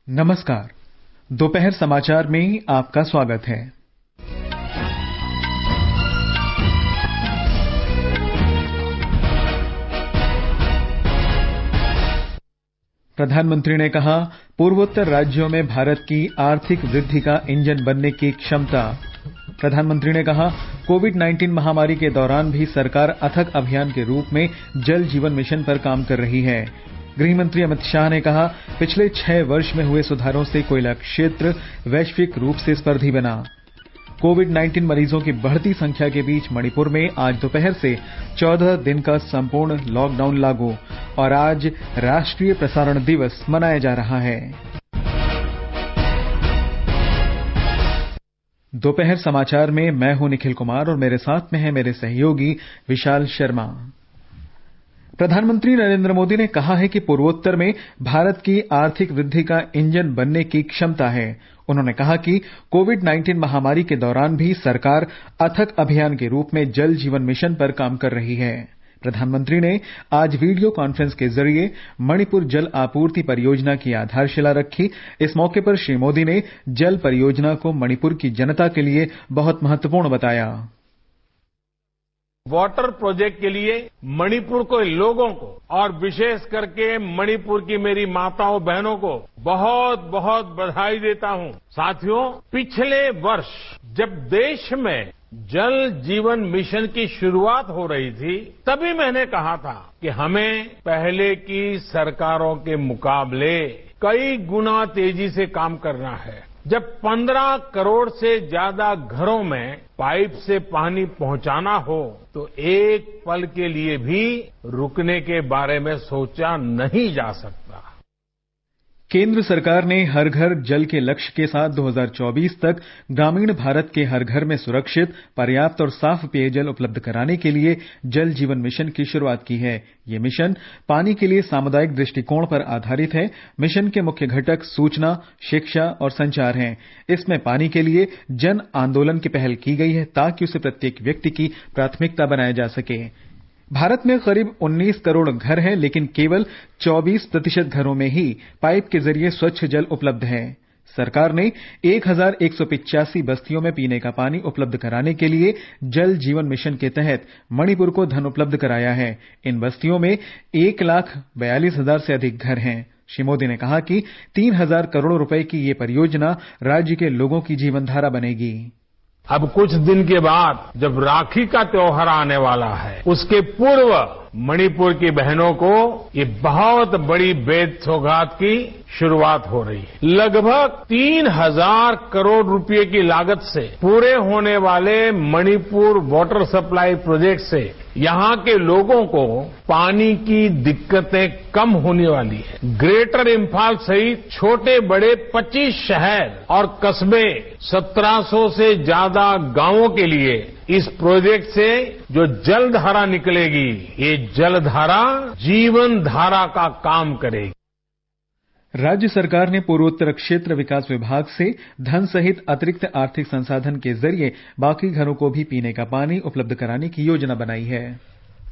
नमस्कार। दोपहर समाचार में आपका स्वागत है। प्रधानमंत्री ने कहा, पूर्वोत्तर राज्यों में भारत की आर्थिक वृद्धि का इंजन बनने की क्षमता। प्रधानमंत्री ने कहा, कोविड-19 महामारी के दौरान भी सरकार अथक अभियान के रूप में जल जीवन मिशन पर काम कर रही है। गृह मंत्री अमित शाह ने कहा, पिछले 6 वर्ष में हुए सुधारों से कोयला क्षेत्र वैश्विक रूप से स्पर्धी बना। कोविड-19 मरीजों की बढ़ती संख्या के बीच मणिपुर में आज दोपहर से 14 दिन का संपूर्ण लॉकडाउन लागू और आज राष्ट्रीय प्रसारण दिवस मनाया जा रहा है। दोपहर समाचार में मैं हूं निखिल कुमार और मेरे साथ में है मेरे सहयोगी विशाल शर्मा। प्रधानमंत्री नरेंद्र मोदी ने कहा है कि पूर्वोत्तर में भारत की आर्थिक वृद्धि का इंजन बनने की क्षमता है। उन्होंने कहा कि कोविड-19 महामारी के दौरान भी सरकार अथक अभियान के रूप में जल जीवन मिशन पर काम कर रही है। प्रधानमंत्री ने आज वीडियो कॉन्फ्रेंस के जरिए मणिपुर जल आपूर्ति परियोजना की आधारशिला रखी। इस मौके पर श्री मोदी ने जल परियोजना को मणिपुर की जनता के लिए बहुत महत्वपूर्ण बताया। वाटर प्रोजेक्ट के लिए मणिपुर के लोगों को और विशेष करके मणिपुर की मेरी माताओं बहनों को बहुत बहुत बधाई देता हूं। साथियों, पिछले वर्ष जब देश में जल जीवन मिशन की शुरुआत हो रही थी, तभी मैंने कहा था कि हमें पहले की सरकारों के मुकाबले कई गुना तेजी से काम करना है। जब 15 करोड़ से ज्यादा घरों में पाइप से पानी पहुंचाना हो तो एक पल के लिए भी रुकने के बारे में सोचा नहीं जा सकता। केंद्र सरकार ने हर घर जल के लक्ष्य के साथ 2024 तक ग्रामीण भारत के हर घर में सुरक्षित, पर्याप्त और साफ पेयजल उपलब्ध कराने के लिए जल जीवन मिशन की शुरुआत की है। ये मिशन पानी के लिए सामुदायिक दृष्टिकोण पर आधारित है। मिशन के मुख्य घटक सूचना, शिक्षा और संचार हैं। इसमें पानी के लिए जन आंदोलन की पहल की गई है ताकि उसे प्रत्येक व्यक्ति की प्राथमिकता बनाया जा सके। भारत में करीब 19 करोड़ घर हैं, लेकिन केवल 24% घरों में ही पाइप के जरिए स्वच्छ जल उपलब्ध है। सरकार ने 1185 बस्तियों में पीने का पानी उपलब्ध कराने के लिए जल जीवन मिशन के तहत मणिपुर को धन उपलब्ध कराया है। इन बस्तियों में 1,42,000 से अधिक घर हैं। श्री मोदी ने कहा कि 3,000 करोड़ रुपए की ये परियोजना राज्य के लोगों की जीवनधारा बनेगी। अब कुछ दिन के बाद जब राखी का त्योहार आने वाला है, उसके पूर्व मणिपुर की बहनों को ये बहुत बड़ी बेद सौगात की शुरुआत हो रही है। लगभग 3,000 करोड़ रुपए की लागत से पूरे होने वाले मणिपुर वाटर सप्लाई प्रोजेक्ट से यहां के लोगों को पानी की दिक्कतें कम होने वाली है। ग्रेटर इम्फाल सहित छोटे बड़े 25 शहर और कस्बे 1700 से ज्यादा गांवों के लिए इस प्रोजेक्ट से जो जलधारा निकलेगी, ये जलधारा जीवन धारा का काम करेगी। राज्य सरकार ने पूर्वोत्तर क्षेत्र विकास विभाग से धन सहित अतिरिक्त आर्थिक संसाधन के जरिए बाकी घरों को भी पीने का पानी उपलब्ध कराने की योजना बनाई है।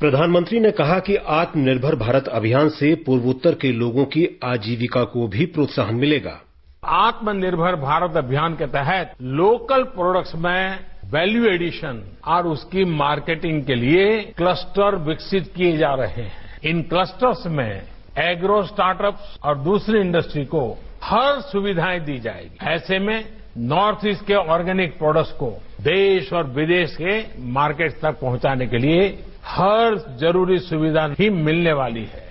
प्रधानमंत्री ने कहा कि आत्मनिर्भर भारत अभियान से पूर्वोत्तर के लोगों की आजीविका को भी प्रोत्साहन मिलेगा। आत्मनिर्भर भारत अभियान के तहत लोकल प्रोडक्ट्स में वैल्यू एडिशन और उसकी मार्केटिंग के लिए क्लस्टर विकसित किए जा रहे हैं। इन क्लस्टर्स में एग्रो स्टार्टअप्स और दूसरी इंडस्ट्री को हर सुविधाएं दी जाएगी। ऐसे में नॉर्थ ईस्ट के ऑर्गेनिक प्रोडक्ट्स को देश और विदेश के मार्केट तक पहुंचाने के लिए हर जरूरी सुविधा भी मिलने वाली है।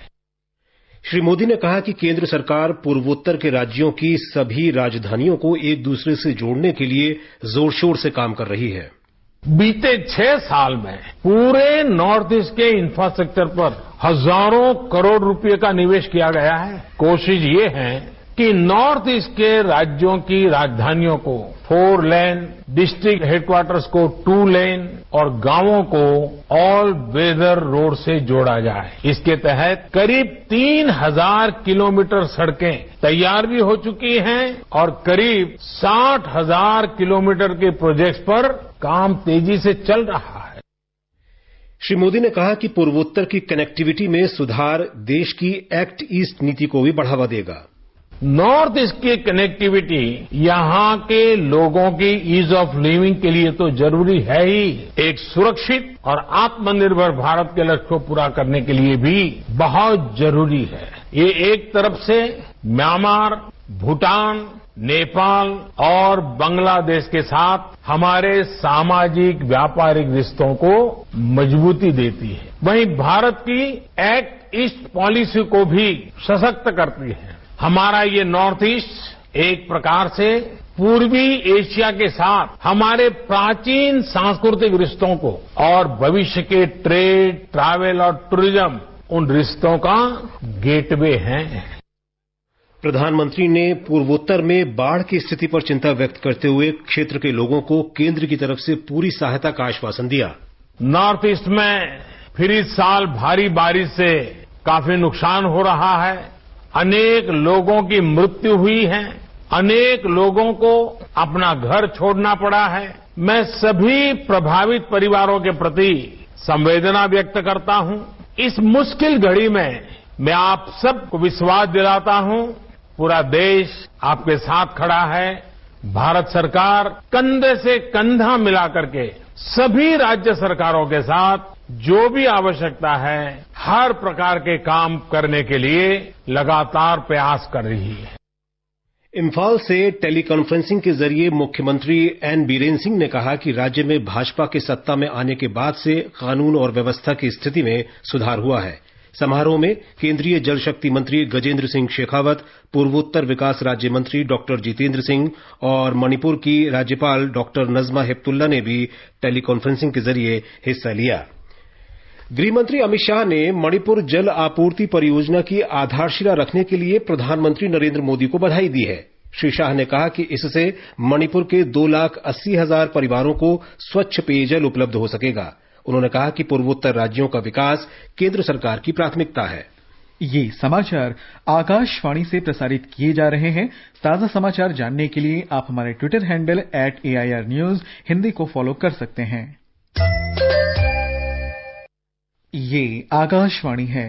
श्री मोदी ने कहा कि केंद्र सरकार पूर्वोत्तर के राज्यों की सभी राजधानियों को एक दूसरे से जोड़ने के लिए जोर शोर से काम कर रही है। बीते 6 साल में पूरे नॉर्थ ईस्ट के इंफ्रास्ट्रक्चर पर हजारों करोड़ रुपए का निवेश किया गया है। कोशिश ये है कि नॉर्थ ईस्ट के राज्यों की राजधानियों को 4 लेन, डिस्ट्रिक्ट हेडक्वार्टर्स को 2 लेन और गांवों को ऑल वेदर रोड से जोड़ा जाए। इसके तहत करीब 3,000 किलोमीटर सड़कें तैयार भी हो चुकी हैं और करीब 60,000 किलोमीटर के प्रोजेक्ट्स पर काम तेजी से चल रहा है। श्री मोदी ने कहा कि पूर्वोत्तर की कनेक्टिविटी में सुधार देश की एक्ट ईस्ट नीति को भी बढ़ावा देगा। नॉर्थ ईस्ट की कनेक्टिविटी यहां के लोगों की ईज ऑफ लिविंग के लिए तो जरूरी है ही, एक सुरक्षित और आत्मनिर्भर भारत के लक्ष्य को पूरा करने के लिए भी बहुत जरूरी है। ये एक तरफ से म्यांमार, भूटान, नेपाल और बांग्लादेश के साथ हमारे सामाजिक व्यापारिक रिश्तों को मजबूती देती है, वहीं भारत की एक्ट ईस्ट पॉलिसी को भी सशक्त करती है। हमारा ये नॉर्थ ईस्ट एक प्रकार से पूर्वी एशिया के साथ हमारे प्राचीन सांस्कृतिक रिश्तों को और भविष्य के ट्रेड, ट्रैवल और टूरिज्म उन रिश्तों का गेटवे है। प्रधानमंत्री ने पूर्वोत्तर में बाढ़ की स्थिति पर चिंता व्यक्त करते हुए क्षेत्र के लोगों को केंद्र की तरफ से पूरी सहायता का आश्वासन दिया। नॉर्थ ईस्ट में फिर इस साल भारी बारिश से काफी नुकसान हो रहा है, अनेक लोगों की मृत्यु हुई है, अनेक लोगों को अपना घर छोड़ना पड़ा है। मैं सभी प्रभावित परिवारों के प्रति संवेदना व्यक्त करता हूं। इस मुश्किल घड़ी में मैं आप सबको विश्वास दिलाता हूं, पूरा देश आपके साथ खड़ा है। भारत सरकार कंधे से कंधा मिलाकर के सभी राज्य सरकारों के साथ जो भी आवश्यकता है हर प्रकार के काम करने के लिए लगातार प्रयास कर रही है। इम्फाल से टेली कॉन्फ्रेंसिंग के जरिए मुख्यमंत्री एन बीरेन सिंह ने कहा कि राज्य में भाजपा के सत्ता में आने के बाद से कानून और व्यवस्था की स्थिति में सुधार हुआ है। समारोह में केंद्रीय जल शक्ति मंत्री गजेंद्र सिंह शेखावत, पूर्वोत्तर विकास राज्य मंत्री डॉक्टर जितेंद्र सिंह और मणिपुर की राज्यपाल डॉक्टर नजमा हेपतुल्ला ने भी टेली कॉन्फ्रेंसिंग के जरिए हिस्सा लिया। गृहमंत्री अमित शाह ने मणिपुर जल आपूर्ति परियोजना की आधारशिला रखने के लिए प्रधानमंत्री नरेंद्र मोदी को बधाई दी है। श्री शाह ने कहा कि इससे मणिपुर के 2,80,000 परिवारों को स्वच्छ पेयजल उपलब्ध हो सकेगा। उन्होंने कहा कि पूर्वोत्तर राज्यों का विकास केंद्र सरकार की प्राथमिकता है। ये समाचार आकाशवाणी से प्रसारित किए जा रहे हैं। ताजा समाचार जानने के लिए आप हमारे Twitter handle @AIR News Hindi को फॉलो कर सकते हैं। ये आकाशवाणी है।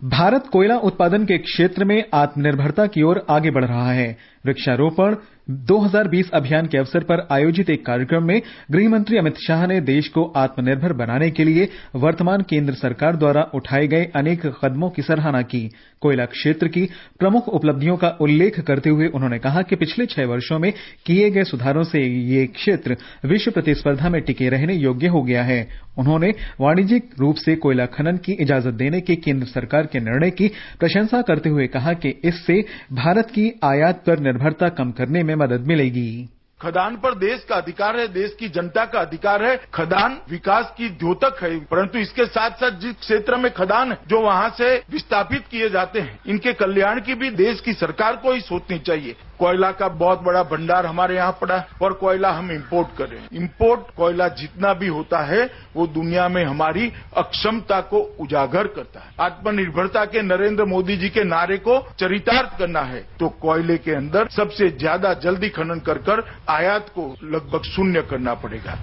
भारत कोयला उत्पादन के क्षेत्र में आत्मनिर्भरता की ओर आगे बढ़ रहा है। वृक्षारोपण 2020 अभियान के अवसर पर आयोजित एक कार्यक्रम में गृहमंत्री अमित शाह ने देश को आत्मनिर्भर बनाने के लिए वर्तमान केंद्र सरकार द्वारा उठाए गए अनेक कदमों की सराहना की। कोयला क्षेत्र की प्रमुख उपलब्धियों का उल्लेख करते हुए उन्होंने कहा कि पिछले 6 वर्षों में किए गए सुधारों से ये क्षेत्र विश्व प्रतिस्पर्धा में टिके रहने योग्य हो गया है। उन्होंने वाणिज्यिक रूप से कोयला खनन की इजाजत देने के केंद्र सरकार के निर्णय की प्रशंसा करते हुए कहा कि इससे भारत की आयात पर निर्भरता कम करने में मदद मिलेगी। खदान पर देश का अधिकार है, देश की जनता का अधिकार है। खदान विकास की द्योतक है, परंतु इसके साथ साथ जिस क्षेत्र में खदान जो वहां से विस्थापित किए जाते हैं, इनके कल्याण की भी देश की सरकार को ही सोचनी चाहिए। कोयला का बहुत बड़ा भंडार हमारे यहाँ पड़ा और कोयला हम इंपोर्ट कर रहे हैं। इंपोर्ट कोयला जितना भी होता है वो दुनिया में हमारी अक्षमता को उजागर करता है। आत्मनिर्भरता के नरेंद्र मोदी जी के नारे को चरितार्थ करना है तो कोयले के अंदर सबसे ज्यादा जल्दी खनन कर आयात को लगभग शून्य करना पड़ेगा।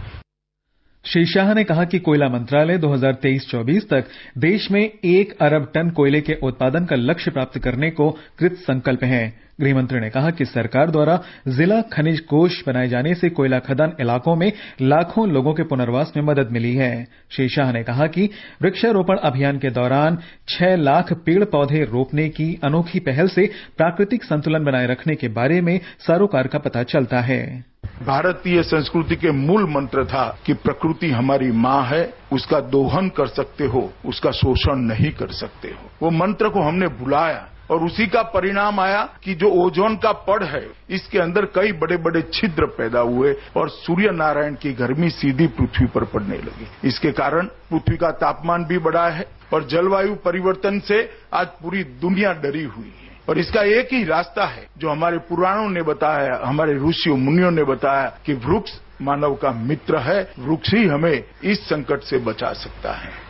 श्री शाह ने कहा कि कोयला मंत्रालय 2023-24 तक देश में 1 अरब टन कोयले के उत्पादन का लक्ष्य प्राप्त करने को कृत संकल्प है। गृहमंत्री ने कहा कि सरकार द्वारा जिला खनिज कोष बनाए जाने से कोयला खदान इलाकों में लाखों लोगों के पुनर्वास में मदद मिली है। श्री शाह ने कहा कि वृक्षारोपण अभियान के दौरान 6 लाख पेड़ पौधे रोपने की अनोखी पहल से प्राकृतिक संतुलन बनाए रखने के बारे में सरोकार का पता चलता है। भारतीय संस्कृति के मूल मंत्र था कि प्रकृति हमारी माँ है, उसका दोहन कर सकते हो, उसका शोषण नहीं कर सकते हो। वो मंत्र को हमने भुलाया और उसी का परिणाम आया कि जो ओजोन का पड़ है इसके अंदर कई बड़े बड़े छिद्र पैदा हुए और सूर्य नारायण की गर्मी सीधी पृथ्वी पर पड़ने लगी। इसके कारण पृथ्वी का तापमान भी बढ़ा है और जलवायु परिवर्तन से आज पूरी दुनिया डरी हुई है। और इसका एक ही रास्ता है जो हमारे पुराणों ने बताया, हमारे ऋषियों मुनियों ने बताया कि वृक्ष मानव का मित्र है, वृक्ष ही हमें इस संकट से बचा सकता है।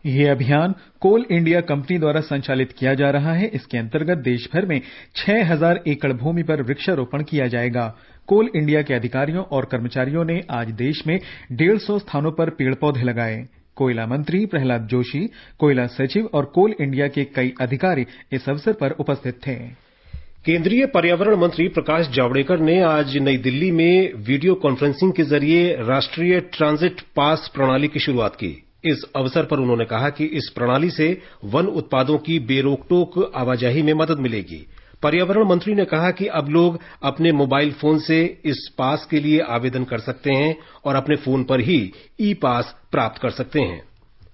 यह अभियान कोल इंडिया कंपनी द्वारा संचालित किया जा रहा है। इसके अंतर्गत देश भर में 6,000 एकड़ भूमि पर वृक्षारोपण किया जाएगा। कोल इंडिया के अधिकारियों और कर्मचारियों ने आज देश में 150 स्थानों पर पेड़ पौधे लगाए। कोयला मंत्री प्रहलाद जोशी, कोयला सचिव और कोल इंडिया के कई अधिकारी इस अवसर पर उपस्थित थे। केंद्रीय पर्यावरण मंत्री प्रकाश जावड़ेकर ने आज नई दिल्ली में वीडियो कॉन्फ्रेंसिंग के जरिए राष्ट्रीय ट्रांजिट पास प्रणाली की शुरुआत की। इस अवसर पर उन्होंने कहा कि इस प्रणाली से वन उत्पादों की बेरोक-टोक आवाजाही में मदद मिलेगी। पर्यावरण मंत्री ने कहा कि अब लोग अपने मोबाइल फोन से इस पास के लिए आवेदन कर सकते हैं और अपने फोन पर ही ई पास प्राप्त कर सकते हैं।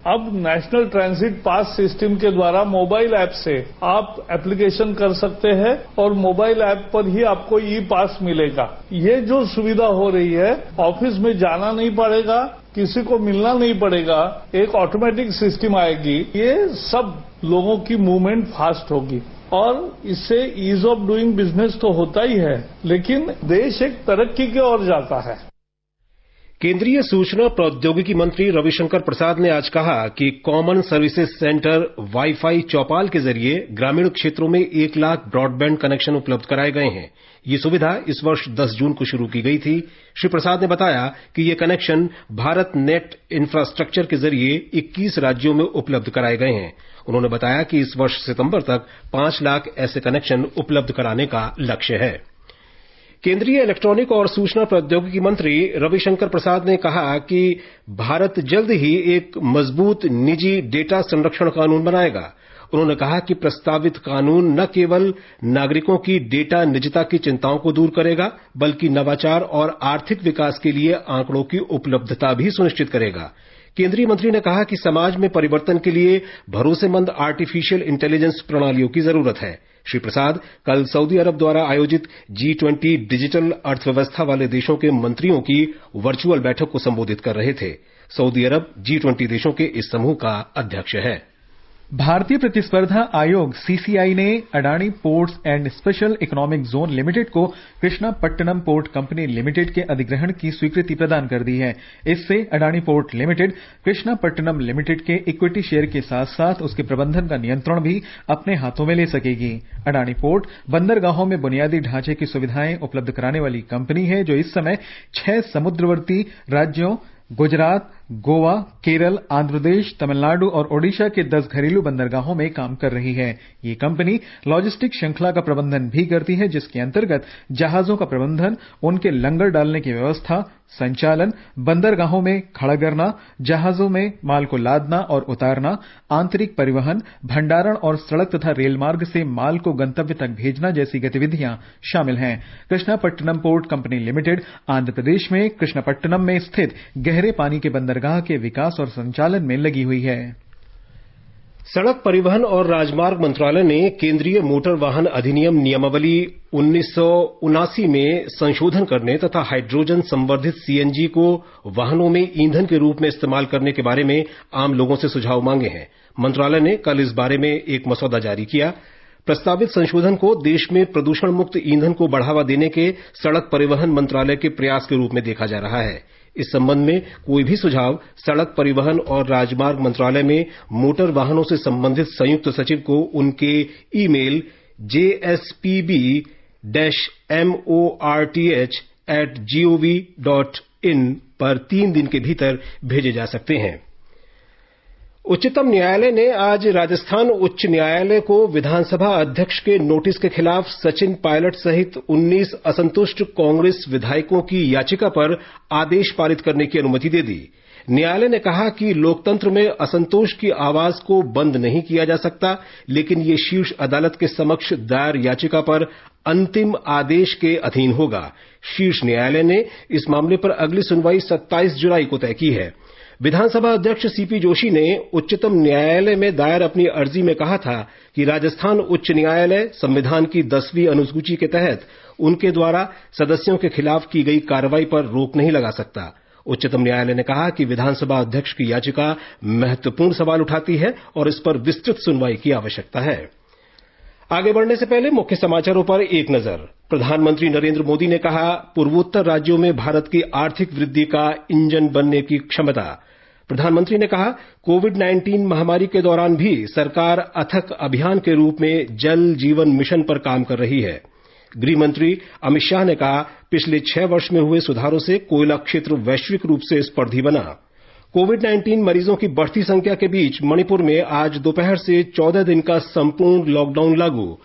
अब नेशनल ट्रांजिट पास सिस्टम के द्वारा मोबाइल ऐप से आप एप्लीकेशन कर सकते हैं और मोबाइल ऐप पर ही आपको ई पास मिलेगा। ये जो सुविधा हो रही है, ऑफिस में जाना नहीं पड़ेगा, किसी को मिलना नहीं पड़ेगा, एक ऑटोमेटिक सिस्टम आएगी। ये सब लोगों की मूवमेंट फास्ट होगी और इससे ईज ऑफ डूइंग बिजनेस तो होता ही है, लेकिन देश एक तरक्की की ओर जाता है। केंद्रीय सूचना प्रौद्योगिकी मंत्री रविशंकर प्रसाद ने आज कहा कि कॉमन सर्विसेज सेंटर वाई-फाई चौपाल के जरिए ग्रामीण क्षेत्रों में 1 लाख ब्रॉडबैंड कनेक्शन उपलब्ध कराए गए हैं। ये सुविधा इस वर्ष 10 जून को शुरू की गई थी। श्री प्रसाद ने बताया कि ये कनेक्शन भारत नेट इंफ्रास्ट्रक्चर के जरिए 21 राज्यों में उपलब्ध कराए गए हैं। उन्होंने बताया कि इस वर्ष सितंबर तक 5 लाख ऐसे कनेक्शन उपलब्ध कराने का लक्ष्य है। केंद्रीय इलेक्ट्रॉनिक और सूचना प्रौद्योगिकी मंत्री रविशंकर प्रसाद ने कहा कि भारत जल्द ही एक मजबूत निजी डेटा संरक्षण कानून बनाएगा। उन्होंने कहा कि प्रस्तावित कानून न केवल नागरिकों की डेटा निजता की चिंताओं को दूर करेगा, बल्कि नवाचार और आर्थिक विकास के लिए आंकड़ों की उपलब्धता भी सुनिश्चित करेगा। केंद्रीय मंत्री ने कहा कि समाज में परिवर्तन के लिए भरोसेमंद आर्टिफिशियल इंटेलिजेंस प्रणालियों की जरूरत है। श्री प्रसाद कल सऊदी अरब द्वारा आयोजित G20 डिजिटल अर्थव्यवस्था वाले देशों के मंत्रियों की वर्चुअल बैठक को संबोधित कर रहे थे। सऊदी अरब G20 देशों के इस समूह का अध्यक्ष है। भारतीय प्रतिस्पर्धा आयोग सीसीआई ने Adani ports and special economic zone limited को कृष्णापट्टनम पोर्ट कंपनी लिमिटेड के अधिग्रहण की स्वीकृति प्रदान कर दी है। इससे Adani port limited Krishnapatnam limited के इक्विटी शेयर के साथ साथ उसके प्रबंधन का नियंत्रण भी अपने हाथों में ले सकेगी। अडानी पोर्ट बंदरगाहों में बुनियादी ढांचे की सुविधाएं उपलब्ध कराने वाली कंपनी है, जो इस समय 6 समुद्रवर्ती राज्यों गुजरात, गोवा, केरल, आंध्र प्रदेश, तमिलनाडु और ओडिशा के 10 घरेलू बंदरगाहों में काम कर रही है। ये कंपनी लॉजिस्टिक श्रृंखला का प्रबंधन भी करती है, जिसके अंतर्गत जहाजों का प्रबंधन, उनके लंगर डालने की व्यवस्था, संचालन, बंदरगाहों में खड़ा करना, जहाजों में माल को लादना और उतारना, आंतरिक परिवहन, भंडारण और सड़क तथा रेलमार्ग से माल को गंतव्य तक भेजना जैसी गतिविधियां शामिल हैं। Krishnapatnam port company limited Andhra Pradesh में कृष्णापट्टनम में स्थित गहरे पानी के बंदरगाह के विकास और संचालन में लगी हुई है। सड़क परिवहन और राजमार्ग मंत्रालय ने केंद्रीय मोटर वाहन अधिनियम नियमावली 1979 में संशोधन करने तथा हाइड्रोजन संवर्धित सीएनजी को वाहनों में ईंधन के रूप में इस्तेमाल करने के बारे में आम लोगों से सुझाव मांगे हैं। मंत्रालय ने कल इस बारे में एक मसौदा जारी किया। प्रस्तावित संशोधन को देश में प्रदूषण मुक्त ईंधन को बढ़ावा देने के सड़क परिवहन मंत्रालय के प्रयास के रूप में देखा जा रहा है। इस संबंध में कोई भी सुझाव सड़क परिवहन और राजमार्ग मंत्रालय में मोटर वाहनों से संबंधित संयुक्त सचिव को उनके ईमेल jspb-morth@gov.in पर 3 दिन के भीतर भेजे जा सकते हैं। उच्चतम न्यायालय ने आज राजस्थान उच्च न्यायालय को विधानसभा अध्यक्ष के नोटिस के खिलाफ सचिन पायलट सहित 19 असंतुष्ट कांग्रेस विधायकों की याचिका पर आदेश पारित करने की अनुमति दे दी। न्यायालय ने कहा कि लोकतंत्र में असंतोष की आवाज को बंद नहीं किया जा सकता, लेकिन ये शीर्ष अदालत के समक्ष दायर याचिका पर अंतिम आदेश के अधीन होगा। शीर्ष न्यायालय ने इस मामले पर अगली सुनवाई 27 जुलाई को तय की है। विधानसभा अध्यक्ष सीपी जोशी ने उच्चतम न्यायालय में दायर अपनी अर्जी में कहा था कि राजस्थान उच्च न्यायालय संविधान की 10वीं अनुसूची के तहत उनके द्वारा सदस्यों के खिलाफ की गई कार्रवाई पर रोक नहीं लगा सकता। उच्चतम न्यायालय ने कहा कि विधानसभा अध्यक्ष की याचिका महत्वपूर्ण सवाल उठाती है और इस पर विस्तृत सुनवाई की आवश्यकता है। आगे बढ़ने से पहले मुख्य समाचारों पर एक नजर। प्रधानमंत्री नरेंद्र मोदी ने कहा, पूर्वोत्तर राज्यों में भारत की आर्थिक वृद्धि का इंजन बनने की क्षमता। प्रधानमंत्री ने कहा, कोविड-19 महामारी के दौरान भी सरकार अथक अभियान के रूप में जल जीवन मिशन पर काम कर रही है। गृह मंत्री अमित शाह ने कहा, पिछले 6 वर्ष में हुए सुधारों से कोयला क्षेत्र वैश्विक रूप से स्पर्धी बना। कोविड-19 मरीजों की बढ़ती संख्या के बीच मणिपुर में आज दोपहर से 14 दिन का संपूर्ण लॉकडाउन लागू।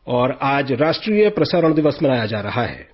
और आज राष्ट्रीय प्रसारण दिवस मनाया जा रहा है।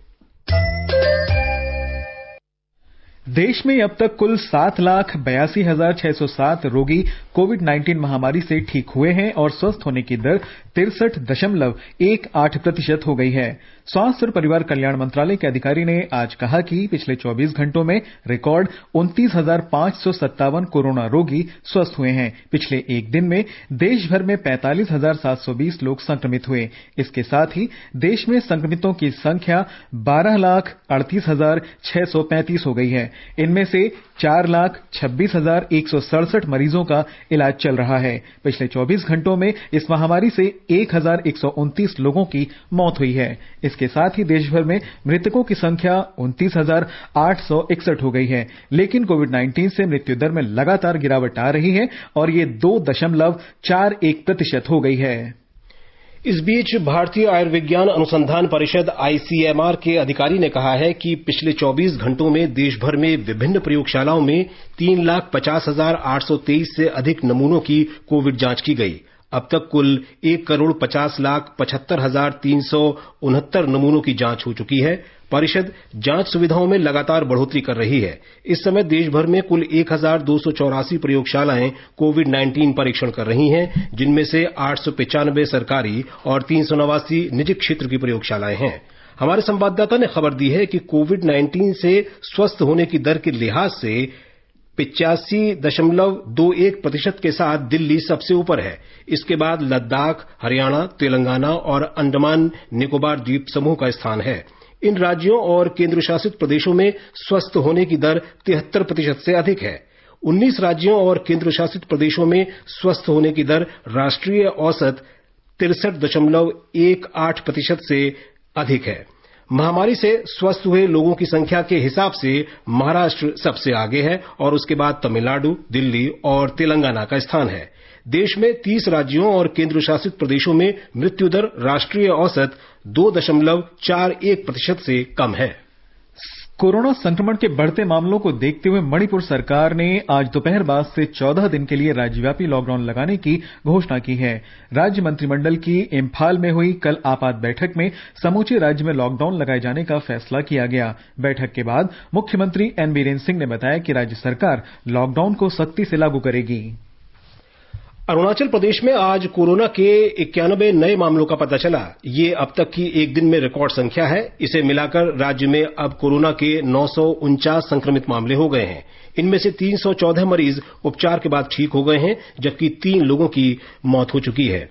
देश में अब तक कुल 7,82,607 रोगी कोविड-19 महामारी से ठीक हुए हैं और स्वस्थ होने की दर 63.18% हो गई है। स्वास्थ्य और परिवार कल्याण मंत्रालय के अधिकारी ने आज कहा कि पिछले 24 घंटों में रिकॉर्ड 29,557 कोरोना रोगी स्वस्थ हुए हैं। पिछले एक दिन में देश भर में 45,720 लोग संक्रमित हुए। इसके साथ ही देश में संक्रमितों की संख्या 12,38,635 हो गई है। इनमें से 4,26,167 मरीजों का इलाज चल रहा है। पिछले 24 घंटों में इस महामारी से 1,129 लोगों की मौत हुई है। इसके साथ ही देश भर में मृतकों की संख्या 29,861 हो गई है। लेकिन कोविड-19 से मृत्यु दर में लगातार गिरावट आ रही है और ये 2.41% हो गई है। इस बीच भारतीय आयुर्विज्ञान अनुसंधान परिषद आईसीएमआर के अधिकारी ने कहा है कि पिछले 24 घंटों में देश भर में विभिन्न प्रयोगशालाओं में 3,50,823 से अधिक नमूनों की कोविड जांच की गई। अब तक कुल 1,50,75,369 नमूनों की जांच हो चुकी है। परिषद जांच सुविधाओं में लगातार बढ़ोतरी कर रही है। इस समय देश भर में कुल 1,284 प्रयोगशालाएं कोविड-19 परीक्षण कर रही हैं, जिनमें से 895 सरकारी और 389 निजी क्षेत्र की प्रयोगशालाएं हैं। हमारे संवाददाता ने खबर दी है कि कोविड-19 से स्वस्थ होने की दर के लिहाज से 85.21% के साथ दिल्ली सबसे ऊपर है। इसके बाद लद्दाख, हरियाणा, तेलंगाना और अंडमान निकोबार द्वीप समूह का स्थान है। इन राज्यों और केंद्र शासित प्रदेशों में स्वस्थ होने की दर 73% से अधिक है। 19 राज्यों और केंद्र शासित प्रदेशों में स्वस्थ होने की दर राष्ट्रीय औसत 63.18% से अधिक है। महामारी से स्वस्थ हुए लोगों की संख्या के हिसाब से महाराष्ट्र सबसे आगे है और उसके बाद तमिलनाडु, दिल्ली और तेलंगाना का स्थान है। देश में 30 राज्यों और केंद्र शासित प्रदेशों में मृत्यु दर राष्ट्रीय औसत 2.41% से कम है। कोरोना संक्रमण के बढ़ते मामलों को देखते हुए मणिपुर सरकार ने आज दोपहर बाद से 14 दिन के लिए राज्यव्यापी लॉकडाउन लगाने की घोषणा की है। राज्य मंत्रिमंडल की इम्फाल में हुई कल आपात बैठक में समूचे राज्य में लॉकडाउन लगाए जाने का फैसला किया गया। बैठक के बाद मुख्यमंत्री एन बीरेन्द्र सिंह ने बताया कि राज्य सरकार लॉकडाउन को सख्ती से लागू करेगी। अरुणाचल प्रदेश में आज कोरोना के 91 नए मामलों का पता चला। ये अब तक की एक दिन में रिकॉर्ड संख्या है। इसे मिलाकर राज्य में अब कोरोना के 949 संक्रमित मामले हो गए हैं। इनमें से 314 मरीज उपचार के बाद ठीक हो गए हैं, जबकि 3 लोगों की मौत हो चुकी है।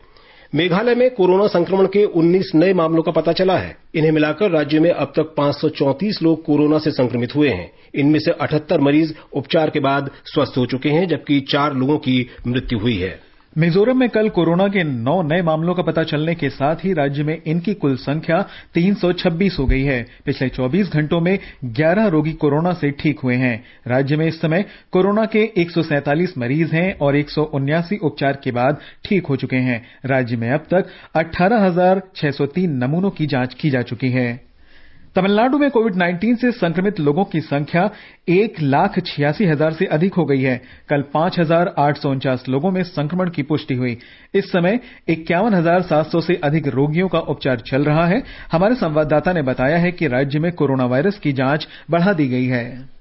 मेघालय में कोरोना संक्रमण के 19 नए मामलों का पता चला है। इन्हें मिलाकर राज्य में अब तक 534 लोग कोरोना से संक्रमित हुए हैं। इनमें से 78 मरीज उपचार के बाद स्वस्थ हो चुके हैं, जबकि 4 लोगों की मृत्यु हुई है। मिजोरम में कल कोरोना के 9 नए मामलों का पता चलने के साथ ही राज्य में इनकी कुल संख्या 326 हो गई है। पिछले 24 घंटों में 11 रोगी कोरोना से ठीक हुए हैं। राज्य में इस समय कोरोना के 147 मरीज हैं और 179 उपचार के बाद ठीक हो चुके हैं। राज्य में अब तक 18,603 नमूनों की जांच की जा चुकी है। तमिलनाडु में कोविड-19 से संक्रमित लोगों की संख्या 1,86,000 से अधिक हो गई है। कल 5,849 लोगों में संक्रमण की पुष्टि हुई। इस समय 51,700 से अधिक रोगियों का उपचार चल रहा है। हमारे संवाददाता ने बताया है कि राज्य में कोरोना वायरस की जांच बढ़ा दी गई है।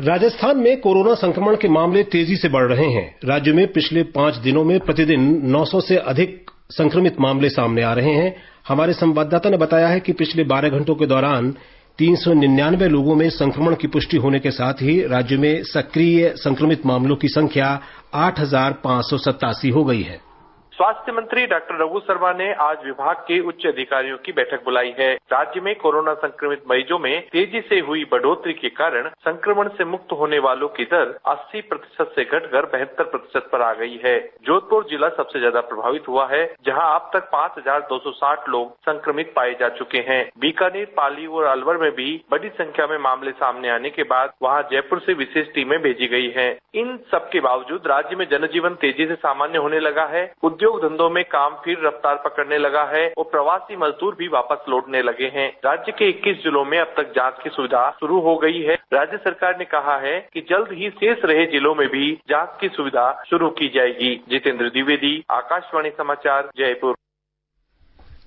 राजस्थान में कोरोना संक्रमण के मामले तेजी से बढ़ रहे हैं। राज्य में पिछले 5 दिनों में प्रतिदिन 900 से अधिक संक्रमित मामले सामने आ रहे हैं। हमारे संवाददाता ने बताया है कि पिछले 12 घंटों के दौरान 399 लोगों में संक्रमण की पुष्टि होने के साथ ही राज्य में सक्रिय संक्रमित मामलों की संख्या 8,587 हो गई है। स्वास्थ्य मंत्री डॉक्टर रघु शर्मा ने आज विभाग के उच्च अधिकारियों की बैठक बुलाई है। राज्य में कोरोना संक्रमित मरीजों में तेजी से हुई बढ़ोतरी के कारण संक्रमण से मुक्त होने वालों की दर 80% से घटकर 72% पर आ गई है। जोधपुर जिला सबसे ज्यादा प्रभावित हुआ है, जहां अब तक 5,260 लोग संक्रमित पाए जा चुके हैं। बीकानेर, पाली और अलवर में भी बड़ी संख्या में मामले सामने आने के बाद वहां जयपुर से विशेष टीमें भेजी गई हैं। इन सब के बावजूद राज्य में जनजीवन तेजी से सामान्य होने लगा है। उद्योग उद्योग धंधों में काम फिर रफ्तार पकड़ने लगा है और प्रवासी मजदूर भी वापस लौटने लगे हैं। राज्य के 21 जिलों में अब तक जांच की सुविधा शुरू हो गई है। राज्य सरकार ने कहा है कि जल्द ही शेष रहे जिलों में भी जांच की सुविधा शुरू की जाएगी। जितेंद्र द्विवेदी, आकाशवाणी समाचार, जयपुर।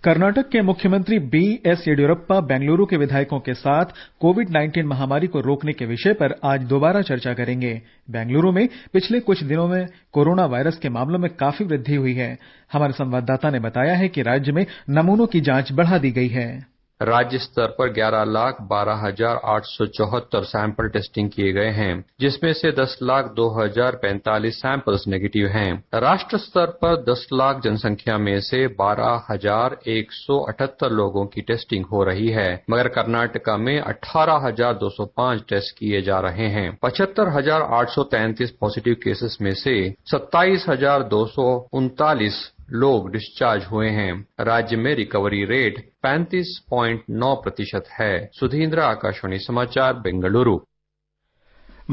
कर्नाटक के मुख्यमंत्री बीएस येडियुरप्पा बेंगलुरु के विधायकों के साथ कोविड-19 महामारी को रोकने के विषय पर आज दोबारा चर्चा करेंगे। बेंगलुरु में पिछले कुछ दिनों में कोरोना वायरस के मामलों में काफी वृद्धि हुई है। हमारे संवाददाता ने बताया है कि राज्य में नमूनों की जांच बढ़ा दी गई है। राज्य स्तर पर 11,12,874 सैंपल टेस्टिंग किए गए हैं, जिसमें से 10,02,045 सैंपल्स नेगेटिव हैं। राष्ट्र स्तर पर 10 लाख जनसंख्या में से 12,178 लोगों की टेस्टिंग हो रही है, मगर कर्नाटका में 18,205 टेस्ट किए जा रहे हैं। 75,833 पॉजिटिव केसेस में से 27,239 लोग डिस्चार्ज हुए हैं। राज्य में रिकवरी रेट 35.9% है। सुधींद्र, आकाशवाणी समाचार, बेंगलुरु।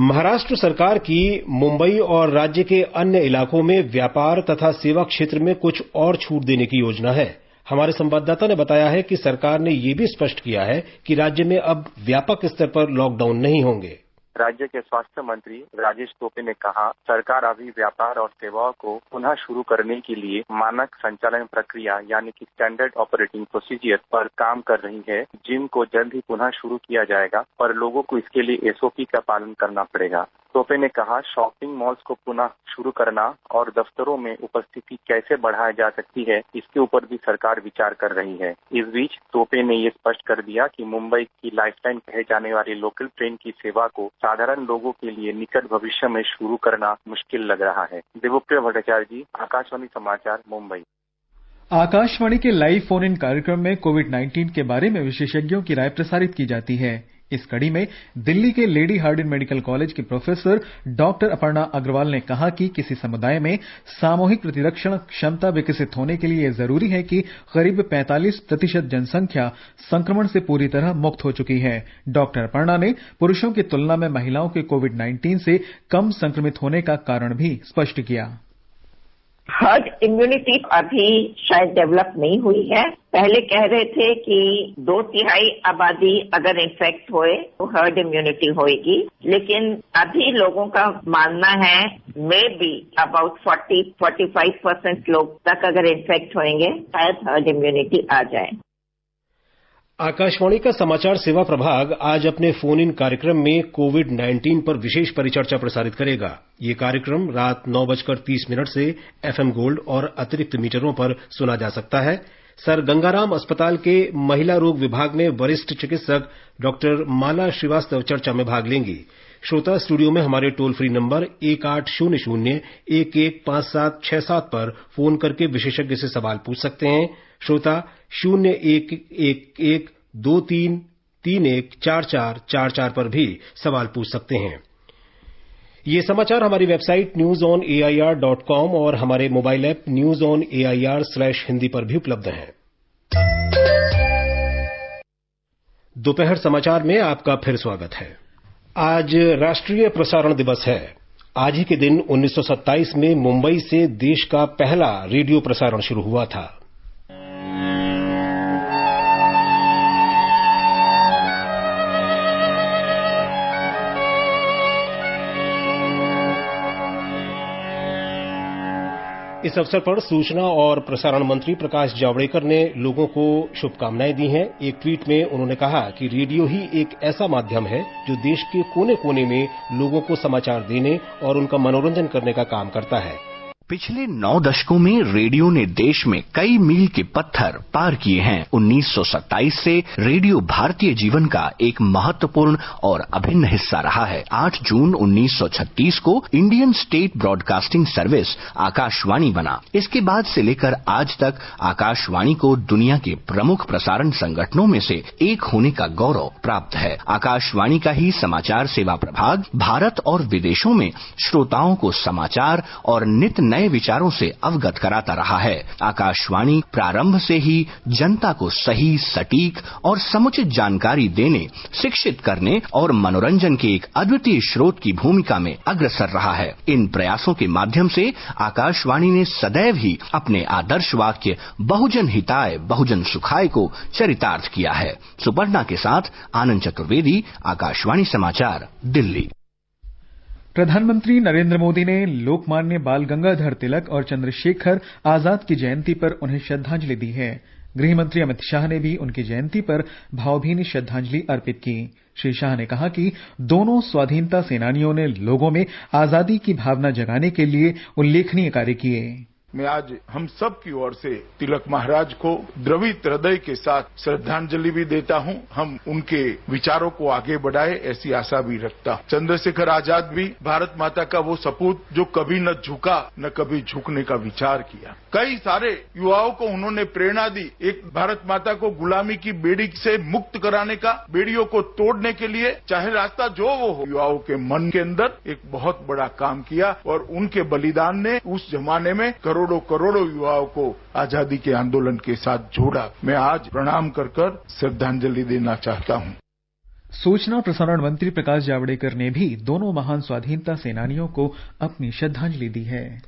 महाराष्ट्र सरकार की मुंबई और राज्य के अन्य इलाकों में व्यापार तथा सेवा क्षेत्र में कुछ और छूट देने की योजना है। हमारे संवाददाता ने बताया है कि सरकार ने यह भी स्पष्ट किया है कि राज्य में अब व्यापक स्तर पर लॉकडाउन नहीं होंगे। राज्य के स्वास्थ्य मंत्री राजेश टोपे ने कहा, सरकार अभी व्यापार और सेवाओं को पुनः शुरू करने के लिए मानक संचालन प्रक्रिया यानी कि स्टैंडर्ड ऑपरेटिंग प्रोसीजर पर काम कर रही है। जिम को जल्द ही पुनः शुरू किया जाएगा, पर लोगों को इसके लिए एसओपी का पालन करना पड़ेगा। टोपे ने कहा, शॉपिंग मॉल्स को पुनः शुरू करना और दफ्तरों में उपस्थिति कैसे बढ़ाई जा सकती है, इसके ऊपर भी सरकार विचार कर रही है। इस बीच टोपे ने ये स्पष्ट कर दिया कि मुंबई की लाइफलाइन कहे जाने वाली लोकल ट्रेन की सेवा को साधारण लोगों के लिए निकट भविष्य में शुरू करना मुश्किल लग रहा है। देवप्रिय भट्टाचार्य जी, आकाशवाणी समाचार, मुंबई। आकाशवाणी के लाइव फोन इन कार्यक्रम में कोविड-19 के बारे में विशेषज्ञों की राय प्रसारित की जाती है। इस कड़ी में दिल्ली के लेडी हार्डिंग मेडिकल कॉलेज की प्रोफेसर डॉक्टर अपर्णा अग्रवाल ने कहा कि किसी समुदाय में सामूहिक प्रतिरक्षण क्षमता विकसित होने के लिए यह जरूरी है कि करीब 45% जनसंख्या संक्रमण से पूरी तरह मुक्त हो चुकी है। डॉक्टर अपर्णा ने पुरुषों की तुलना में महिलाओं के कोविड-19 से कम संक्रमित होने का कारण भी स्पष्ट किया। हर्ड इम्यूनिटी अभी शायद डेवलप नहीं हुई है। पहले कह रहे थे कि 2/3 आबादी अगर इन्फेक्ट होए तो हर्ड इम्यूनिटी होएगी, लेकिन अभी लोगों का मानना है मे बी अबाउट 40-45% लोग तक अगर इन्फेक्ट होंगे शायद हर्ड इम्यूनिटी आ जाए। आकाशवाणी का समाचार सेवा प्रभाग आज अपने फोन इन कार्यक्रम में कोविड-19 पर विशेष परिचर्चा प्रसारित करेगा। ये कार्यक्रम रात 9:30 से एफएम गोल्ड और अतिरिक्त मीटरों पर सुना जा सकता है। सर गंगाराम अस्पताल के महिला रोग विभाग में वरिष्ठ चिकित्सक डॉक्टर माला श्रीवास्तव चर्चा में भाग लेंगी। श्रोता स्टूडियो में हमारे टोल फ्री नंबर 1800-115767 पर फोन करके विशेषज्ञ से सवाल पूछ सकते हैं। श्रोता 0111233144 पर भी सवाल पूछ सकते हैं। ये समाचार हमारी वेबसाइट newsonair.com और हमारे मोबाइल ऐप newsonair/हिंदी पर भी उपलब्ध हैं। दोपहर समाचार में आपका फिर स्वागत है। आज राष्ट्रीय प्रसारण दिवस है। आज ही के दिन 1927 में मुंबई से देश का पहला रेडियो प्रसारण शुरू हुआ था। इस अवसर पर सूचना और प्रसारण मंत्री प्रकाश जावड़ेकर ने लोगों को शुभकामनाएं दी हैं। एक ट्वीट में उन्होंने कहा कि रेडियो ही एक ऐसा माध्यम है जो देश के कोने कोने में लोगों को समाचार देने और उनका मनोरंजन करने का काम करता है। पिछले 9 दशकों में रेडियो ने देश में कई मील के पत्थर पार किए हैं। 1927 से रेडियो भारतीय जीवन का एक महत्वपूर्ण और अभिन्न हिस्सा रहा है। 8 जून 1936 को Indian state broadcasting service Akashvani बना। इसके बाद से लेकर आज तक आकाशवाणी को दुनिया के प्रमुख प्रसारण संगठनों में से एक होने का गौरव प्राप्त है। आकाशवाणी का ही समाचार सेवा प्रभाग भारत और विदेशों में श्रोताओं को समाचार और नित नए विचारों से अवगत कराता रहा है। आकाशवाणी प्रारंभ से ही जनता को सही, सटीक और समुचित जानकारी देने, शिक्षित करने और मनोरंजन के एक अद्वितीय स्रोत की भूमिका में अग्रसर रहा है। इन प्रयासों के माध्यम से आकाशवाणी ने सदैव ही अपने आदर्श वाक्य बहुजन हिताय बहुजन सुखाय को चरितार्थ किया है। सुपर्णा के साथ आनंद चतुर्वेदी, आकाशवाणी समाचार, दिल्ली। प्रधानमंत्री नरेंद्र मोदी ने लोकमान्य बाल गंगाधर तिलक और चंद्रशेखर आजाद की जयंती पर उन्हें श्रद्धांजलि दी है। गृहमंत्री अमित शाह ने भी उनकी जयंती पर भावभीनी श्रद्धांजलि अर्पित की। श्री शाह ने कहा कि दोनों स्वाधीनता सेनानियों ने लोगों में आजादी की भावना जगाने के लिए उल्लेखनीय कार्य किए। मैं आज हम सब की ओर से तिलक महाराज को द्रवित हृदय के साथ श्रद्धांजलि भी देता हूं। हम उनके विचारों को आगे बढ़ाए ऐसी आशा भी रखता हूं। चंद्रशेखर आजाद भी भारत माता का वो सपूत जो कभी न झुका न कभी झुकने का विचार किया। कई सारे युवाओं को उन्होंने प्रेरणा दी, एक भारत माता को गुलामी की बेड़ी से मुक्त कराने का, बेड़ियों को तोड़ने के लिए चाहे रास्ता जो वो हो, युवाओं के मन के अंदर एक बहुत बड़ा काम किया और उनके बलिदान ने उस जमाने में करोड़ों युवाओं को आजादी के आंदोलन के साथ जोड़ा। मैं आज प्रणाम कर श्रद्धांजलि देना चाहता हूं। सूचना प्रसारण मंत्री प्रकाश जावड़ेकर ने भी दोनों महान स्वाधीनता सेनानियों को अपनी श्रद्धांजलि दी है।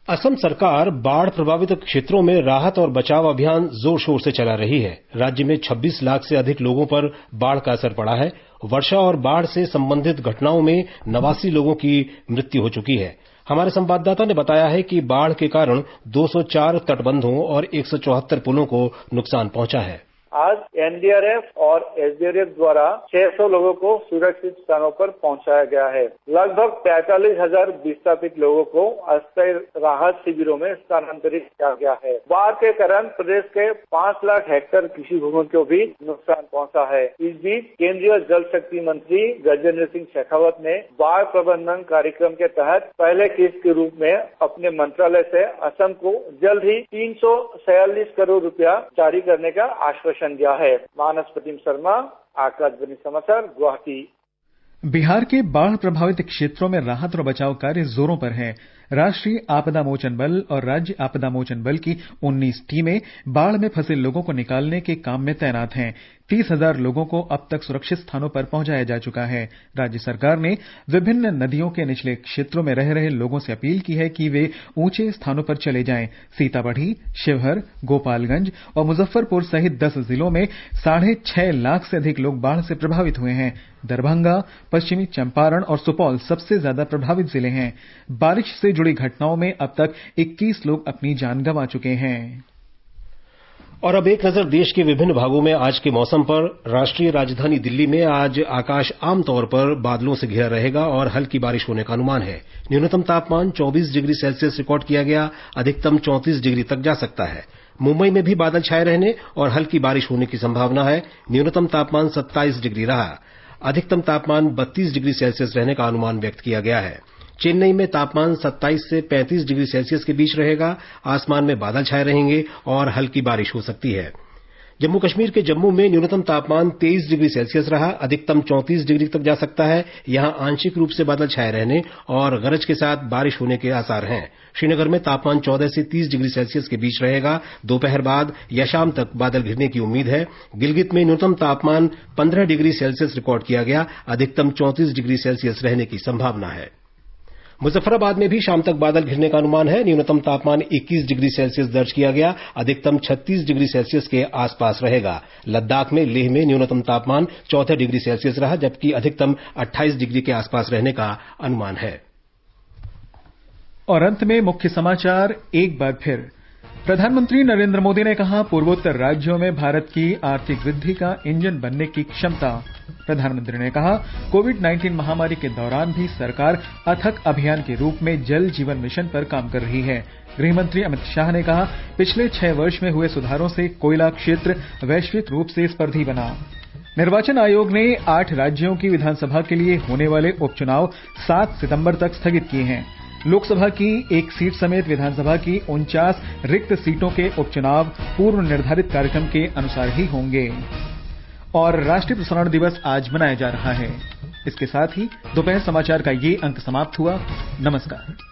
असम सरकार बाढ़ प्रभावित क्षेत्रों में राहत और बचाव अभियान जोर शोर से चला रही है। राज्य में 26 लाख से अधिक लोगों पर बाढ़ का असर पड़ा है। वर्षा और बाढ़ से संबंधित घटनाओं में 89 लोगों की मृत्यु हो चुकी है। हमारे संवाददाता ने बताया है कि बाढ़ के कारण 204 तटबंधों और 174 पुलों को नुकसान पहुंचा है। आज एनडीआरएफ और एसडीआरएफ द्वारा 600 लोगों को सुरक्षित स्थानों पर पहुंचाया गया है। लगभग 45,000 विस्थापित लोगों को अस्थायी राहत शिविरों में स्थानांतरित किया गया है। बाढ़ के कारण प्रदेश के 5 लाख हेक्टेयर कृषि भूमि को भी नुकसान पहुंचा है। इस बीच केंद्रीय जल शक्ति मंत्री गजेंद्र सिंह शेखावत ने बाढ़ प्रबंधन कार्यक्रम के तहत पहले किस्त के रूप में अपने मंत्रालय से असम को जल्द ही 346 करोड़ रुपया जारी करने का आश्वासन दिया है। मानस प्रतिम शर्मा, आकाशवाणी समाचार, गुवाहाटी। बिहार के बाढ़ प्रभावित क्षेत्रों में राहत और बचाव कार्य जोरों पर है। राष्ट्रीय आपदा मोचन बल और राज्य आपदा मोचन बल की 19 टीमें बाढ़ में फंसे लोगों को निकालने के काम में तैनात हैं। 30,000 लोगों को अब तक सुरक्षित स्थानों पर पहुंचाया जा चुका है। राज्य सरकार ने विभिन्न नदियों के निचले क्षेत्रों में रह रहे लोगों से अपील की है कि वे ऊंचे स्थानों पर चले जाएं। सीतामढ़ी, शिवहर, गोपालगंज और मुजफ्फरपुर सहित 10 जिलों में 6.5 लाख से अधिक लोग बाढ़ से प्रभावित हुए हैं। दरभंगा, पश्चिमी चंपारण और सुपौल सबसे ज्यादा प्रभावित जिले हैं। बारिश से जुड़ी घटनाओं में अब तक 21 लोग अपनी जान गंवा चुके हैं। और अब एक नजर देश के विभिन्न भागों में आज के मौसम पर। राष्ट्रीय राजधानी दिल्ली में आज आकाश आमतौर पर बादलों से घिरा रहेगा और हल्की बारिश होने का अनुमान है। न्यूनतम तापमान 24 डिग्री सेल्सियस रिकॉर्ड किया गया, अधिकतम 34 डिग्री तक जा सकता है। मुंबई में भी बादल छाए रहने और हल्की बारिश होने की संभावना है। न्यूनतम तापमान 27 डिग्री रहा, अधिकतम तापमान 32 डिग्री सेल्सियस रहने का अनुमान व्यक्त किया गया है। चेन्नई में तापमान 27 से 35 डिग्री सेल्सियस के बीच रहेगा। आसमान में बादल छाए रहेंगे और हल्की बारिश हो सकती है। जम्मू कश्मीर के जम्मू में न्यूनतम तापमान 23 डिग्री सेल्सियस रहा, अधिकतम 34 डिग्री तक जा सकता है। यहां आंशिक रूप से बादल छाए रहने और गरज के साथ बारिश होने के आसार हैं। श्रीनगर में तापमान 14 से 30 डिग्री सेल्सियस के बीच रहेगा। दोपहर बाद या शाम तक बादल घिरने की उम्मीद है। गिलगित में न्यूनतम तापमान 15 डिग्री सेल्सियस रिकॉर्ड किया गया, अधिकतम 34 डिग्री सेल्सियस रहने की संभावना है। मुजफ्फराबाद में भी शाम तक बादल घिरने का अनुमान है। न्यूनतम तापमान 21 डिग्री सेल्सियस दर्ज किया गया, अधिकतम 36 डिग्री सेल्सियस के आसपास रहेगा। लद्दाख में लेह में न्यूनतम तापमान 14 डिग्री सेल्सियस रहा, जबकि अधिकतम 28 डिग्री के आसपास रहने का अनुमान है। और अंत में मुख्य समाचार एक बार फिर। प्रधानमंत्री नरेंद्र मोदी ने कहा, पूर्वोत्तर राज्यों में भारत की आर्थिक वृद्धि का इंजन बनने की क्षमता। प्रधानमंत्री ने कहा, कोविड-19 महामारी के दौरान भी सरकार अथक अभियान के रूप में जल जीवन मिशन पर काम कर रही है। गृहमंत्री अमित शाह ने कहा, पिछले 6 वर्ष में हुए सुधारों से कोयला क्षेत्र वैश्विक रूप से स्पर्धी बना। निर्वाचन आयोग ने 8 राज्यों की विधानसभा के लिए होने वाले उपचुनाव 7 सितंबर तक स्थगित किए हैं। लोकसभा की 1 सीट समेत विधानसभा की 49 रिक्त सीटों के उपचुनाव पूर्व निर्धारित कार्यक्रम के अनुसार ही होंगे। और राष्ट्रीय प्रसारण दिवस आज मनाया जा रहा है। इसके साथ ही दोपहर समाचार का ये अंक समाप्त हुआ। नमस्कार।